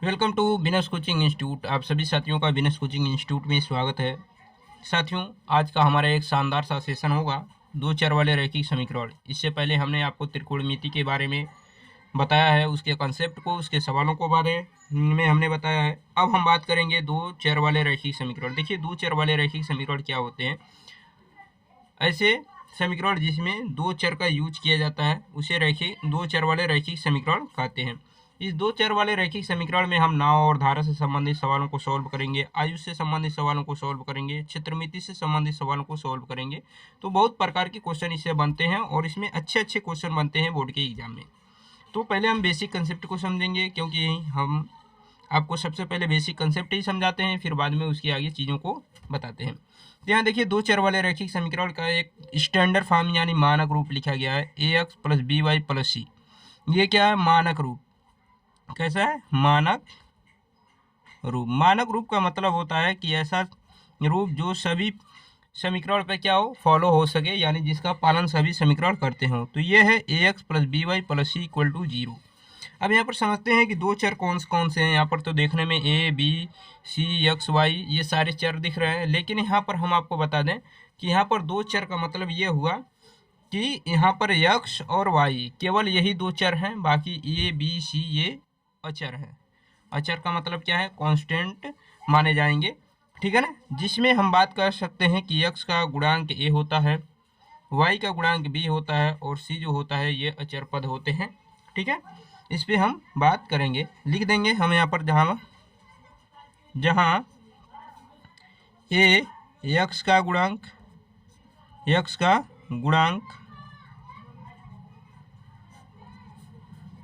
Welcome to business coaching institute. आप सभी साथियों का बिजनेस कोचिंग इंस्टीट्यूट में स्वागत है। साथियों, आज का हमारा एक शानदार सा सेशन होगा दो चर वाले रैखिक समीकरण। इससे पहले हमने आपको त्रिकोणमिति के बारे में बताया है, उसके कंसेप्ट को, उसके सवालों को बारे में हमने बताया है। अब हम बात करेंगे दो चर वाले रैखिक समीकरण। देखिए, दो चर वाले रैखिक समीकरण क्या होते हैं। ऐसे समीकरण जिसमें दो चर का यूज किया जाता है उसे रैखिक दो चर वाले रैखिक समीकरण कहते हैं। इस दो चर वाले रैखिक समीकरण में हम नाव और धारा से संबंधित सवालों को सॉल्व करेंगे, आयु से संबंधित सवालों को सॉल्व करेंगे, क्षेत्रमिति से संबंधित सवालों को सॉल्व करेंगे। तो बहुत प्रकार के क्वेश्चन इससे बनते हैं और इसमें अच्छे अच्छे क्वेश्चन बनते हैं बोर्ड के एग्जाम में। तो पहले हम बेसिक कंसेप्ट को समझेंगे, क्योंकि हम आपको सबसे पहले बेसिक कंसेप्ट ही समझाते हैं, फिर बाद में उसकी आगे चीज़ों को बताते हैं। तो यहाँ देखिए, दो चर वाले रैखिक समीकरण का एक स्टैंडर्ड फॉर्म यानी मानक रूप लिखा गया है A X plus B Y plus C. ये क्या है? मानक रूप। कैसा है? मानक रूप। मानक रूप का मतलब होता है कि ऐसा रूप जो सभी समीकरण पे क्या हो, फॉलो हो सके, यानी जिसका पालन सभी समीकरण करते हो। तो ये है A X plus B Y plus C equal to 0। अब यहाँ पर समझते हैं कि दो चर कौन कौन से हैं। यहाँ पर तो देखने में A B C X Y ये सारे चर दिख रहे हैं, लेकिन यहाँ पर हम आपको बता दें कि यहाँ पर दो चर का मतलब ये हुआ कि यहाँ पर एक्स और वाई केवल यही दो चर हैं, बाकी ए बी सी ये अचर हैं। अचर का मतलब क्या है? कांस्टेंट माने जाएंगे, ठीक है ना। जिसमें हम बात कर सकते हैं कि एक्स का गुणांक ए होता है, वाई का गुणांक बी होता है और सी जो होता है ये अचर पद होते हैं, ठीक है। इस पे हम बात करेंगे, लिख देंगे हम यहाँ पर जहाँ जहाँ ए एक्स का गुणांक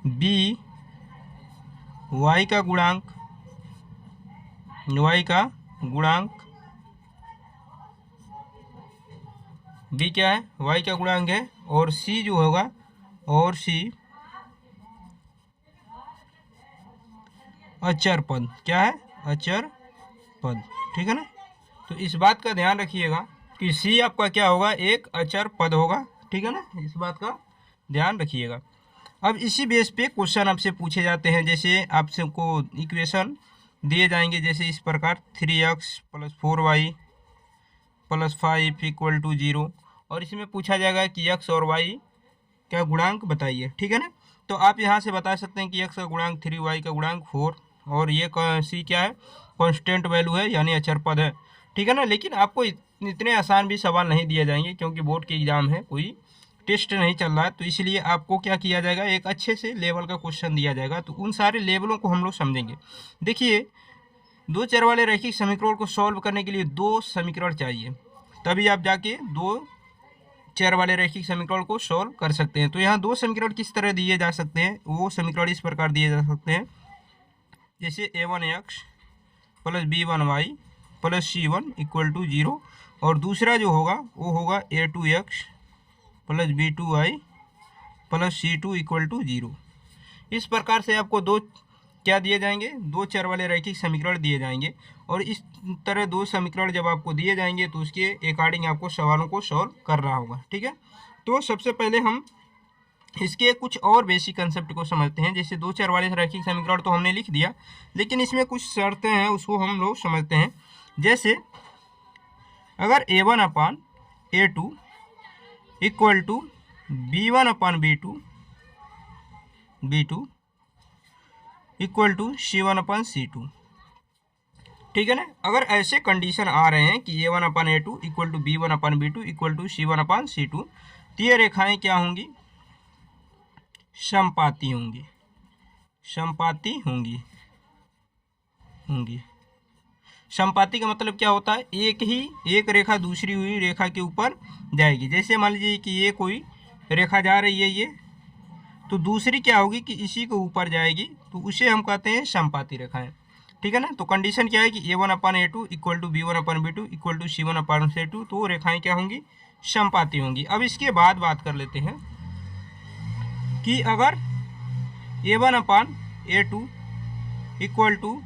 बी वाई का गुणांक बी क्या है? वाई का गुणांक है, और सी जो होगा, और सी अचर पद। क्या है? अचर पद, ठीक है ना। तो इस बात का ध्यान रखिएगा कि सी आपका क्या होगा? एक अचर पद होगा, ठीक है ना। इस बात का ध्यान रखिएगा। अब इसी बेस पे क्वेश्चन आपसे पूछे जाते हैं। जैसे आपसे को इक्वेशन दिए जाएंगे, जैसे इस प्रकार 3x plus 4y plus 5 equal to 0, और इसमें पूछा जाएगा कि x और y का गुणांक बताइए, ठीक है ना। तो आप यहाँ से बता सकते हैं कि x का गुणांक 3, y का गुणांक 4, और ये सी क्या है? कांस्टेंट वैल्यू है, यानी अचर पद है, ठीक है ना। लेकिन आपको इतने आसान भी सवाल नहीं दिए जाएंगे, क्योंकि बोर्ड के एग्जाम है, कोई टेस्ट नहीं चल रहा है। तो इसलिए आपको क्या किया जाएगा? एक अच्छे से लेवल का क्वेश्चन दिया जाएगा। तो उन सारे लेवलों को हम लोग समझेंगे। देखिए, दो चर वाले रैखिक समीकरण को सॉल्व करने के लिए दो समीकरण चाहिए, तभी आप जाके दो चर वाले रैखिक समीकरण को सॉल्व कर सकते हैं। तो यहाँ दो समीकरण किस तरह दिए जा सकते हैं? वो समीकरण इस प्रकार दिए जा सकते हैं, जैसे a1x plus b1y plus c1 equal to 0, और दूसरा जो होगा वो होगा a2x plus b2y plus c2 equal to 0। इस प्रकार से आपको दो क्या दिए जाएंगे? दो चर वाले रैखिक समीकरण दिए जाएंगे। और इस तरह दो समीकरण जब आपको दिए जाएंगे तो उसके अकॉर्डिंग आपको सवालों को सॉल्व करना होगा, ठीक है। तो सबसे पहले हम इसके कुछ और बेसिक कंसेप्ट को समझते हैं। जैसे दो चर वाले रैखिक समीकरण तो हमने लिख दिया, लेकिन इसमें कुछ शर्तें हैं, उसको हम लोग समझते हैं। जैसे अगर a1/a2 equal to b1/b2 equal to c1/c2, ठीक है ना। अगर ऐसे कंडीशन आ रहे हैं कि a1/a2 equal to b1/b2 equal to c1/c2, तो ये रेखाएं क्या होंगी? समपाती होंगी। समपाती का मतलब क्या होता है? एक रेखा दूसरी हुई रेखा के ऊपर जाएगी। जैसे मान लीजिए कि ये कोई रेखा जा रही है, ये तो दूसरी क्या होगी कि इसी के ऊपर जाएगी, तो उसे हम कहते हैं समपाती रेखाएं, ठीक है ना। तो कंडीशन क्या है कि a1/a2 equal to b1/b2 equal to c1/c2, तो रेखाएं क्या होंगी? समपाती होंगी। अब इसके बाद बात कर लेते हैं कि अगर a1/a2 equal to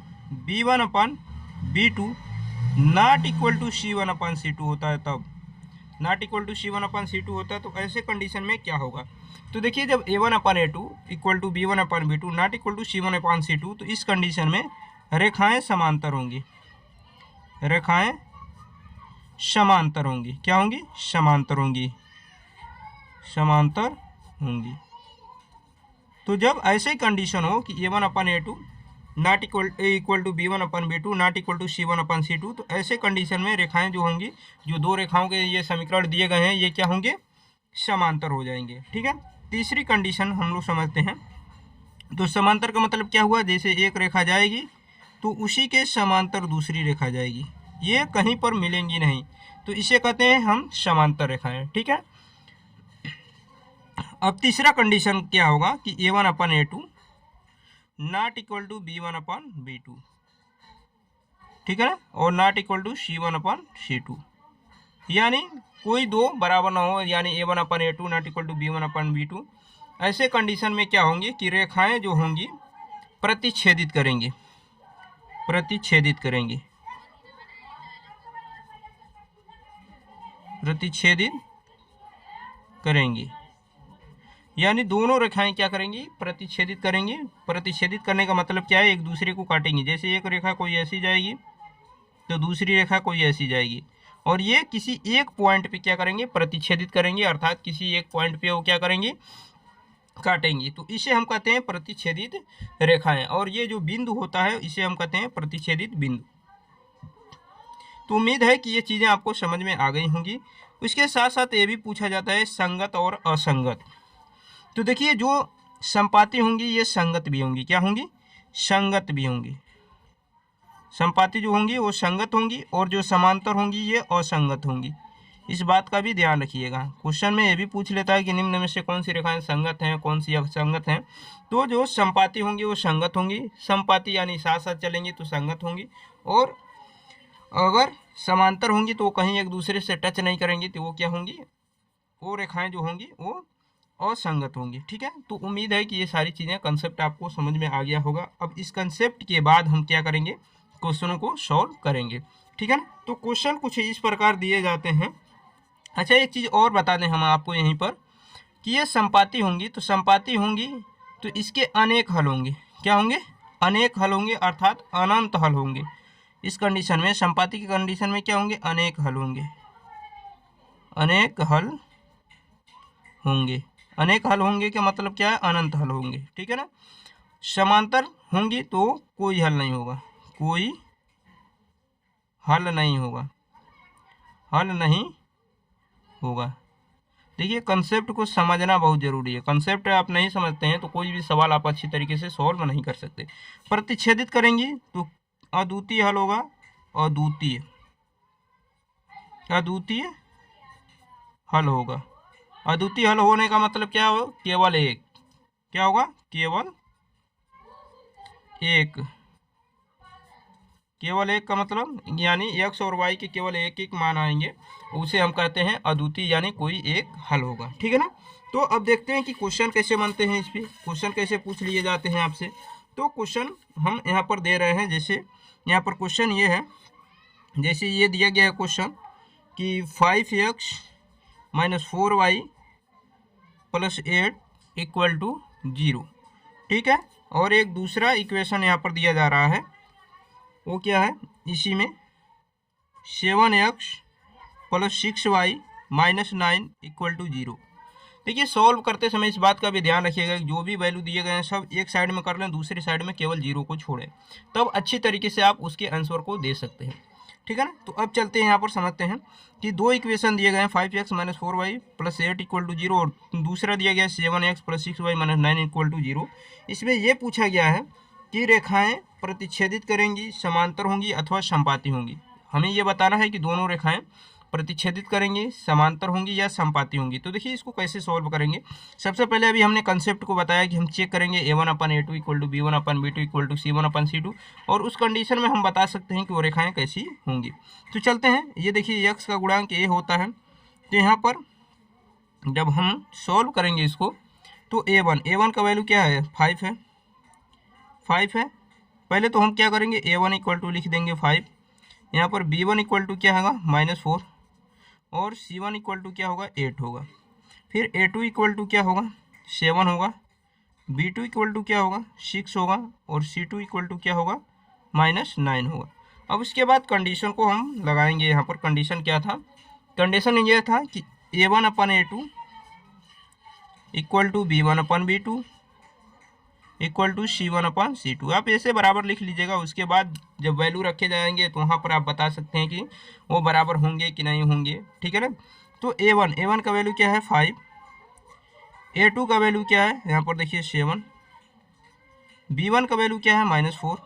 b1/b2 not equal to c1/c2 होता है, तब नॉट इक्वल टू C1/C2 होता है, तो ऐसे कंडीशन में क्या होगा? तो देखिए जब A1/A2 equal to B1/B2 not equal to C1/C2, तो इस कंडीशन में रेखाएं समांतर होंगी, रेखाएं समांतर होंगी। क्या होंगी? समांतर होंगी, समांतर होंगी। तो जब ऐसे कंडीशन हो कि A1/A2 not equal to B1/B2 not equal to C1/C2, तो ऐसे कंडीशन में रेखाएं जो होंगी, जो दो रेखाओं के ये समीकरण दिए गए हैं, ये क्या होंगे? समांतर हो जाएंगे। ठीक है। तीसरी कंडीशन हम लोग समझते हैं। तो समांतर का मतलब क्या हुआ? जैसे एक रेखा जाएगी तो उसी के समांतर दूसरी रेखा जाएगी, ये कहीं पर मिलेंगी नहीं, तो इसे कहते हैं हम समांतर रेखाएं। ठीक है। अब तीसरा कंडीशन क्या होगा कि A1/A2 not equal to B1/B2, ठीक है ना, और नॉट इक्वल टू C1/C2, यानी कोई दो बराबर ना हो, यानी A1/A2 not equal to B1/B2। ऐसे कंडीशन में क्या होंगी कि रेखाएं जो होंगी प्रतिच्छेदित करेंगी, प्रतिच्छेदित करेंगी, प्रतिच्छेदित करेंगी, यानी दोनों रेखाएं क्या करेंगी? प्रतिच्छेदित करेंगी। प्रतिच्छेदित करने का मतलब क्या है? एक दूसरे को काटेंगी। जैसे एक रेखा कोई ऐसी जाएगी तो दूसरी रेखा कोई ऐसी जाएगी, और ये किसी एक पॉइंट पे क्या करेंगे? प्रतिच्छेदित करेंगे, अर्थात किसी एक पॉइंट पे वो क्या करेंगी? काटेंगी। तो इसे हम कहते हैं प्रतिच्छेदित रेखाएं, और ये जो बिंदु होता है इसे हम कहते हैं प्रतिच्छेदित बिंदु। तो उम्मीद है कि ये चीजें आपको समझ में आ गई होंगी। उसके साथ साथ ये भी पूछा जाता है संगत और असंगत। तो देखिए जो संपाती होंगी ये संगत भी होंगी। क्या होंगी? संगत भी होंगी। संपाती जो होंगी वो संगत होंगी, और जो समांतर होंगी ये असंगत होंगी। इस बात का भी ध्यान रखिएगा। क्वेश्चन में ये भी पूछ लेता है कि निम्न में से कौन सी रेखाएं संगत हैं, कौन सी असंगत हैं। तो जो संपाती होंगी वो संगत होंगी, संपाती यानी साथ साथ चलेंगी तो संगत होंगी, और अगर समांतर होंगी तो कहीं एक दूसरे से टच नहीं करेंगी तो वो क्या होंगी? वो रेखाएं जो होंगी वो असंगत होंगी। ठीक है। तो उम्मीद है कि ये सारी चीजें कंसेप्ट आपको समझ में आ गया होगा। अब इस कंसेप्ट के बाद हम क्या करेंगे? क्वेश्चनों को सॉल्व करेंगे। ठीक है ना। तो क्वेश्चन कुछ इस प्रकार दिए जाते हैं। अच्छा एक चीज और बता दें हम आपको यहीं पर कि ये संपाती होंगी, तो संपाती होंगी तो इसके अनेक हल होंगे। क्या होंगे? अनेक हल होंगे, अर्थात अनंत हल होंगे। इस कंडीशन में, संपाती की कंडीशन में क्या होंगे? अनेक हल होंगे, अनेक हल होंगे। अनेक हल होंगे का मतलब क्या है? अनंत हल होंगे। ठीक है ना। समांतर होंगी तो कोई हल नहीं होगा, कोई हल नहीं होगा, हल नहीं होगा। देखिए कंसेप्ट को समझना बहुत जरूरी है। कंसेप्ट आप नहीं समझते हैं तो कोई भी सवाल आप अच्छी तरीके से सॉल्व नहीं कर सकते। प्रतिच्छेदित करेंगी तो अद्वितीय हल होगा, अद्वितीय, अद्वितीय हल होगा। अद्वितीय हल होने का मतलब क्या हो? केवल एक। क्या होगा? केवल एक। केवल एक का मतलब यानी x और y के केवल एक एक मान आएंगे, उसे हम कहते हैं अद्वितीय, यानी कोई एक हल होगा। ठीक है ना। तो अब देखते हैं कि क्वेश्चन कैसे बनते हैं, इस पे क्वेश्चन कैसे पूछ लिए जाते हैं आपसे। तो क्वेश्चन हम यहाँ पर दे रहे हैं। जैसे यहाँ पर क्वेश्चन ये है, जैसे ये दिया गया है क्वेश्चन कि 5x - 4y + 8 = 0। ठीक है। और एक दूसरा इक्वेशन यहाँ पर दिया जा रहा है, वो क्या है? इसी में 7x + 6y - 9 = 0। देखिए सॉल्व करते समय इस बात का भी ध्यान रखिएगा कि जो भी वैल्यू दिए गए हैं सब एक साइड में कर लें, दूसरी साइड में केवल 0 को छोड़ें, तब अच्छी तरीके से आप उसके आंसर को दे सकते हैं। ठीक है ना। तो अब चलते हैं यहाँ पर समझते हैं कि दो इक्वेशन दिए गए हैं, 5x - 4y + 8 = 0, और दूसरा दिया गया है 7x + 6y - 9 = 0। इसमें यह पूछा गया है कि रेखाएं प्रतिच्छेदित करेंगी, समांतर होंगी अथवा संपाती होंगी। हमें यह बताना है कि दोनों रेखाएं प्रतिच्छेदित करेंगी, समांतर होंगी या संपाती होंगी। तो देखिए इसको कैसे सॉल्व करेंगे। सबसे पहले अभी हमने कंसेप्ट को बताया कि हम चेक करेंगे A1/A2 = B1/B2 = C1/C2, और उस कंडीशन में हम बता सकते हैं कि वो रेखाएं कैसी होंगी। तो चलते हैं। ये देखिए x का गुणांक a होता है, तो यहाँ पर जब हम सॉल्व करेंगे इसको तो A1 का वैल्यू क्या है? 5 है, 5 है। पहले तो हम क्या करेंगे? A1 = लिख देंगे 5। यहाँ पर B1 = क्या होगा? -4, और C1 इक्वल टू क्या होगा 8 होगा। फिर A2 इक्वल टू क्या होगा 7 होगा, B2 इक्वल टू क्या होगा 6 होगा और C2 इक्वल टू क्या होगा -9 होगा। अब उसके बाद कंडीशन को हम लगाएंगे। यहाँ पर कंडीशन क्या था, कंडीशन ये था कि A1/A2 equal to B1/B2 equal to C1/C2। आप ऐसे बराबर लिख लीजिएगा। उसके बाद जब वैल्यू रखे जाएंगे तो वहाँ पर आप बता सकते हैं कि वो बराबर होंगे कि नहीं होंगे, ठीक है ना। तो A1 का वैल्यू क्या है 5, A2 का वैल्यू क्या है यहाँ पर देखिए 7, B1 का वैल्यू क्या है -4,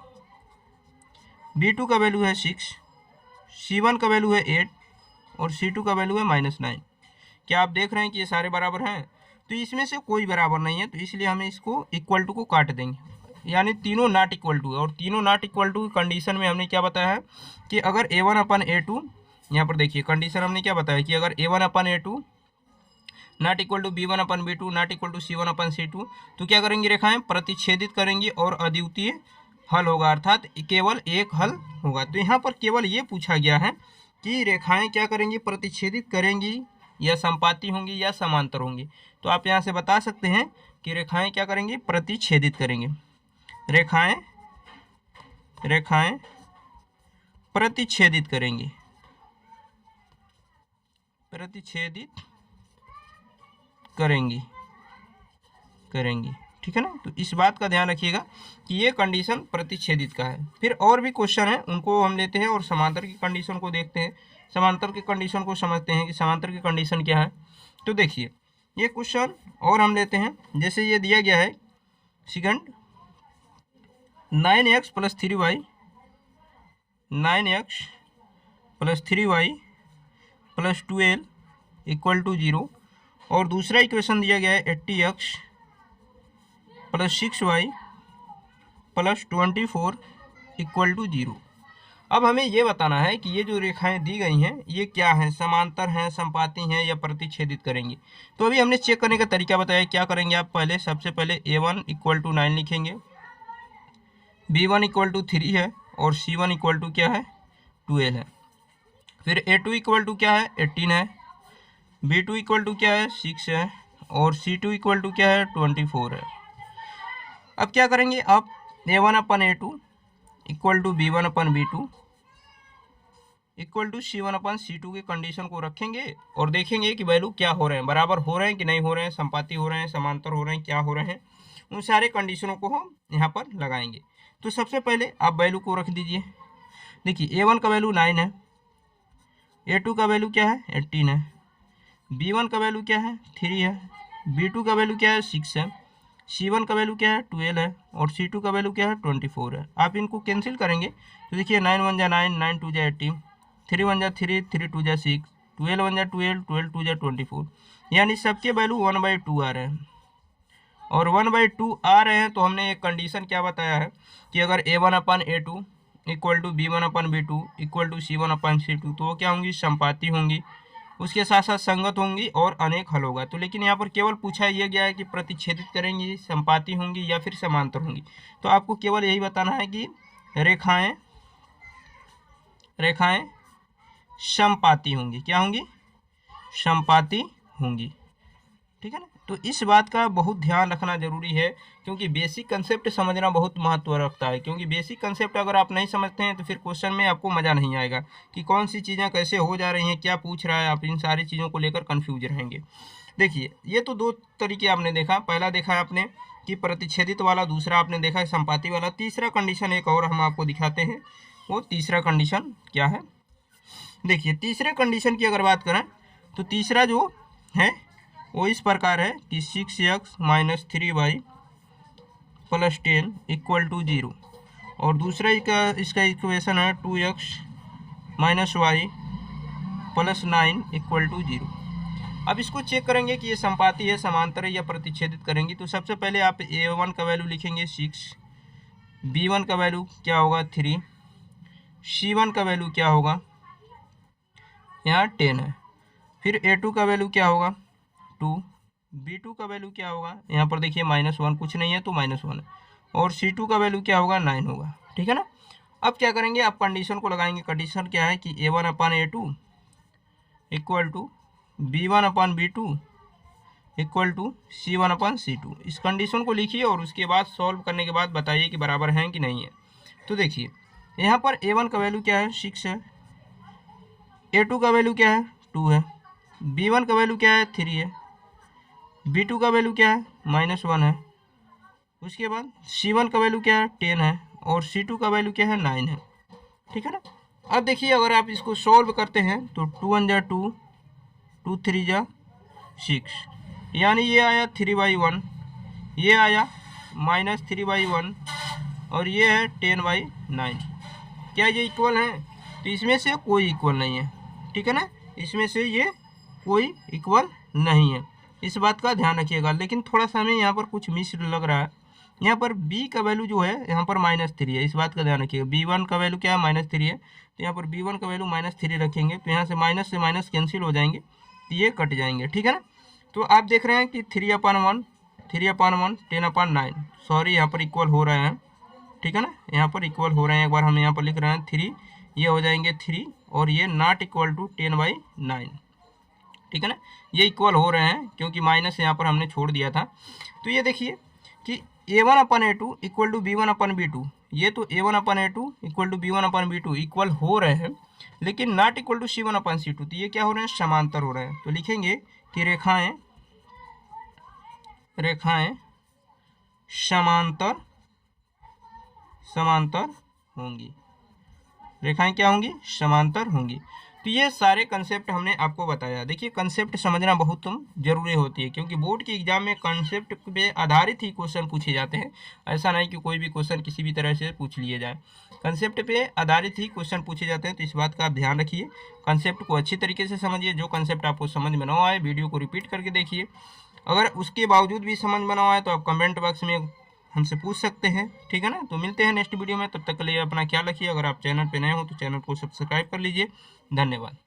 B2 का वैल्यू है 6, C1 का वैल्यू है 8 और C2 का वैल्यू है -9। क्या आप देख रहे हैं कि ये सारे बराबर हैं? तो इसमें से कोई बराबर नहीं है, तो इसलिए हमें इसको इक्वल टू को काट देंगे, यानी तीनों नॉट इक्वल टू है। और तीनों नॉट इक्वल टू की कंडीशन में हमने क्या बताया है कि अगर A1/A2, यहाँ पर देखिए कंडीशन हमने क्या बताया कि अगर A1/A2 not equal to B1/B2 not equal to C1/C2, तो क्या करेंगी, रेखाएं प्रतिच्छेदित करेंगी और अद्वितीय हल होगा, अर्थात केवल एक हल होगा। तो यहाँ पर केवल ये पूछा गया है कि रेखाएं क्या करेंगी, प्रतिच्छेदित करेंगी या संपाती होंगी या समांतर होंगी। तो आप यहाँ से बता सकते हैं कि रेखाएं क्या करेंगी, प्रतिच्छेदित करेंगे। रेखाएं प्रतिच्छेदित करेंगी, प्रतिच्छेदित करेंगी, ठीक है ना। तो इस बात का ध्यान रखिएगा कि ये कंडीशन प्रतिच्छेदित का है। फिर और भी क्वेश्चन है, उनको हम लेते हैं और समांतर की कंडीशन को देखते हैं। समांतर की कंडीशन को समझते हैं कि समांतर की कंडीशन क्या है। तो देखिए ये क्वेश्चन और हम लेते हैं। जैसे ये दिया गया है second 9x + 3y 9x + 3y + 12 = 0 और दूसरा इक्वेशन दिया गया है 80x + 6y + 24 = 0। अब हमें ये बताना है कि ये जो रेखाएं दी गई हैं ये क्या हैं, समांतर हैं, संपाती हैं या प्रतिच्छेदित करेंगी। तो अभी हमने चेक करने का तरीका बताया। क्या करेंगे आप, पहले सबसे पहले A1 = 9 लिखेंगे, B1 = 3 है और C1 = क्या है 12 है। फिर A2 = क्या है 18 है, B2 = क्या है 6 है और C2 = क्या है 24 है। अब क्या करेंगे आप, A1/A2 = B1/B2 = C1/C2 की कंडीशन को रखेंगे और देखेंगे कि वैल्यू क्या हो रहे हैं, बराबर हो रहे हैं कि नहीं हो रहे हैं, संपाती हो रहे हैं, समांतर हो रहे हैं, क्या हो रहे हैं। उन सारे कंडीशनों को हम यहाँ पर लगाएंगे। तो सबसे पहले आप वैल्यू को रख दीजिए। देखिए A1 का वैल्यू 9 है, A2 का वैल्यू क्या है 18 है, B1 का वैल्यू क्या है 3 है, B2 का वैल्यू क्या है 6 है, C1 का वैल्यू क्या है 12 है और C2 का वैल्यू क्या है 24 है। आप इनको कैंसिल करेंगे तो देखिए 9 × 1 = 9, 9 × 2 = 18, 3 × 1 = 3, 3 × 2 = 6, 12 × 1 = 12, 12 × 2 = 24, यानी सबके वैल्यू 1/2 आ रहे हैं। और 1/2 आ रहे हैं तो हमने एक कंडीशन क्या बताया है कि अगर A1/A2 = B1/B2 = C1/C2 तो वो क्या होंगी, संपाती होंगी, उसके साथ साथ संगत होंगी और अनेक हल होगा। तो लेकिन यहाँ पर केवल पूछा ये गया है कि प्रतिच्छेदित करेंगी, संपाती होंगी या फिर समांतर होंगी। तो आपको केवल यही बताना है कि रेखाएं संपाती होंगी। क्या होंगी, संपाती होंगी, ठीक है ना। तो इस बात का बहुत ध्यान रखना जरूरी है, क्योंकि बेसिक कंसेप्ट समझना बहुत महत्व रखता है। क्योंकि बेसिक कंसेप्ट अगर आप नहीं समझते हैं तो फिर क्वेश्चन में आपको मज़ा नहीं आएगा कि कौन सी चीज़ें कैसे हो जा रही हैं, क्या पूछ रहा है, आप इन सारी चीज़ों को लेकर कन्फ्यूज रहेंगे। देखिए ये तो दो तरीके आपने देखा, पहला देखा आपने कि प्रतिच्छेदित वाला, दूसरा आपने देखा संपाती वाला। तीसरा कंडीशन एक और हम आपको दिखाते हैं। वो तीसरा कंडीशन क्या है, देखिए तीसरे कंडीशन की अगर बात करें तो तीसरा जो है वो इस प्रकार है कि 6x - 3y + 10 = 0 और दूसरा इसका इक्वेशन है 2x - y + 9 = 0। अब इसको चेक करेंगे कि ये संपाती है, समांतर है या प्रतिच्छेदित करेंगी। तो सबसे पहले आप A1 का वैल्यू लिखेंगे 6, B1 का वैल्यू क्या होगा 3, C1 का वैल्यू क्या होगा यहाँ 10 है, फिर A2 का वैल्यू क्या होगा 2, B2 का वैल्यू क्या होगा यहाँ पर देखिए -1, कुछ नहीं है तो -1 है और C2 का वैल्यू क्या होगा 9 होगा, ठीक है ना। अब क्या करेंगे आप कंडीशन को लगाएंगे। कंडीशन क्या है कि A1/A2 equal to B1 upon B2 equal to C1 upon C2। इस कंडीशन को लिखिए और उसके बाद सॉल्व करने के बाद बताइए कि बराबर हैं कि नहीं है। तो देखिए यहाँ पर A1 का वैल्यू क्या है 6 है, A2 का वैल्यू क्या है 2 है, B1 का वैल्यू क्या है 3 है, B2 का वैल्यू क्या है -1 है, उसके बाद C1 का वैल्यू क्या है 10 है और C2 का वैल्यू क्या है 9 है। ठीक है ना। अब देखिए अगर आप इसको सॉल्व करते हैं तो 2 1 जा 2, 2 3 जा 6, यानी ये आया 3/1, ये आया -3/1 और ये है 10/9। क्या ये इक्वल है? तो इसमें से कोई इक्वल नहीं है। ठीक है ना, इसमें से ये कोई इक्वल नहीं है, इस बात का ध्यान रखिएगा। लेकिन थोड़ा सा हमें यहाँ पर कुछ मिस लग रहा है। यहाँ पर b का वैल्यू जो है यहाँ पर -3 है, इस बात का ध्यान रखिएगा। b1 का वैल्यू क्या है -3 है, तो यहाँ पर b1 का वैल्यू -3 रखेंगे तो यहाँ से माइनस कैंसिल हो जाएंगे, तो ये कट जाएंगे। ठीक है ना। तो आप देख रहे हैं कि 3/1 3/1 10/9, सॉरी यहाँ पर इक्वल हो रहे हैं। ठीक है ना, यहाँ पर इक्वल हो रहे हैं। एक बार हम यहाँ पर लिख रहे हैं 3, ये हो जाएंगे 3 और ये नॉट इक्वल टू 10/9। ठीक है ना, ये इक्वल हो रहे हैं क्योंकि माइनस यहाँ पर हमने छोड़ दिया था। तो ये देखिए कि A1/A2 इक्वल टू B1/B2, ये तो A1/A2 equal to B1/B2 equal हो रहे हैं, लेकिन नॉट इक्वल टू C1/C2। तो ये क्या हो रहे हैं? समांतर हो रहे हैं। तो लिखेंगे कि रेखाएं समांतर होंगी। रेखाएं क्या होंगी? समांतर होंगी। तो ये सारे कंसेप्ट हमने आपको बताया। देखिए कंसेप्ट समझना बहुत जरूरी होती है, क्योंकि बोर्ड के एग्जाम में कंसेप्ट पे आधारित ही क्वेश्चन पूछे जाते हैं। ऐसा नहीं कि कोई भी क्वेश्चन किसी भी तरह से पूछ लिए जाए, कंसेप्ट पे आधारित ही क्वेश्चन पूछे जाते हैं। तो इस बात का आप ध्यान रखिए, कंसेप्ट को अच्छी तरीके से समझिए। जो कंसेप्ट आपको समझ में ना आए, वीडियो को रिपीट करके देखिए। अगर उसके बावजूद भी समझ में ना आए तो आप कमेंट बॉक्स में हमसे पूछ सकते हैं। ठीक है ना। तो मिलते हैं नेक्स्ट वीडियो में, तब तक के लिए अपना ख्याल रखिए। अगर आप चैनल पे नए हो तो चैनल को सब्सक्राइब कर लीजिए। धन्यवाद।